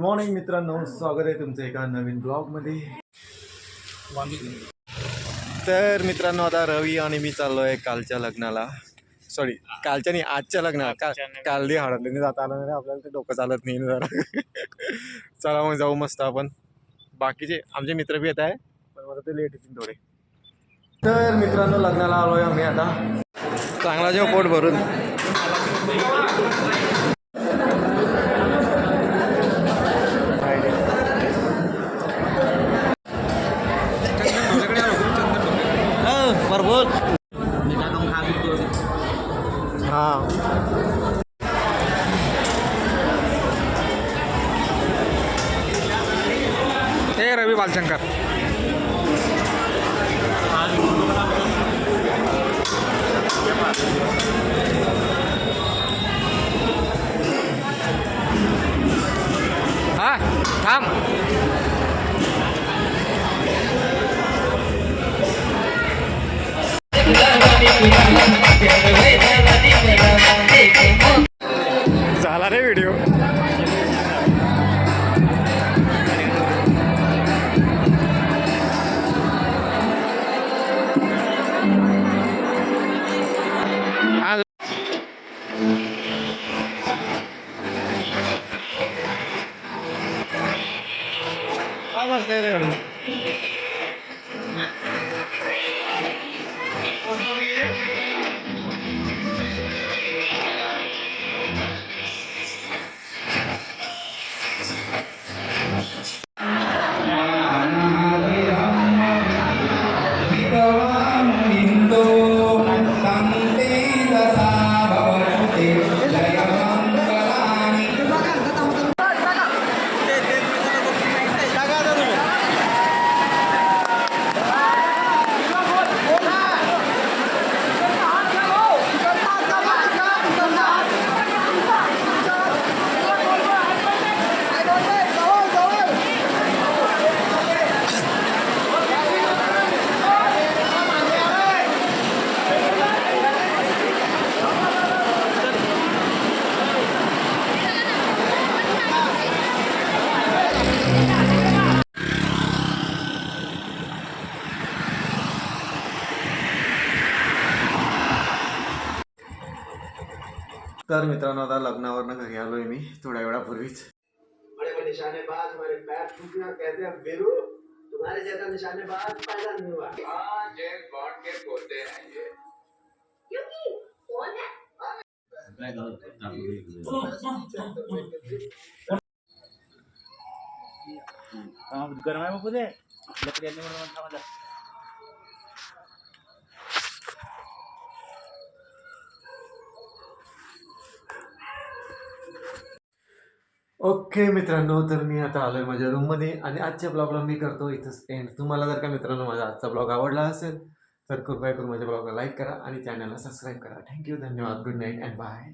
Morning मित्रांनो, स्वागत आहे तुमचं एका नवीन ब्लॉगमध्ये. तर मित्रांनो, आता रवी आणि मी चाललो आहे कालच्या लग्नाला. सॉरी, कालच्या नाही, आजच्या लग्नाला. काल दे हळदले जाता आलं नाही आपल्याला, ते डोकं चालत नाही जरा. चला मग जाऊ मस्त आपण. बाकीचे आमचे मित्र बी येत आहे, पण मला ते लेट येतील थोडे. तर मित्रांनो, लग्नाला आलो आहे आम्ही आता. चांगला जेव पोट भरून. बरोबर. हाँ हे रवि बालशंकर. हाँ थांब. झाला रे व्हिडिओ. तर मित्रांनो, आता लग्नावरनं घरी आलोय मी थोड्या वेळापूर्वीच. बड़े निशानेबाज हमारे पैर छूटना कहते हैं वीरू, तुम्हारे जैसा निशानेबाज पैदा नहीं हुआ. हां, जेम्स बॉन्ड के पोते हैं ये. क्योंकि कौन है? गरम आहे बापू ते लकडी आणि म्हणून. ओके मित्रांनो, तर मी आता आलो आहे माझ्या रूममध्ये आणि आजच्या ब्लॉगला मी करतो इथंच एंड. तुम्हाला जर का मित्रांनो माझा आजचा ब्लॉग आवडला असेल तर कृपया करून माझ्या ब्लॉगला लाईक करा आणि चॅनलला सबस्क्राईब करा. थँक्यू, धन्यवाद, गुड नाईट अँड बाय.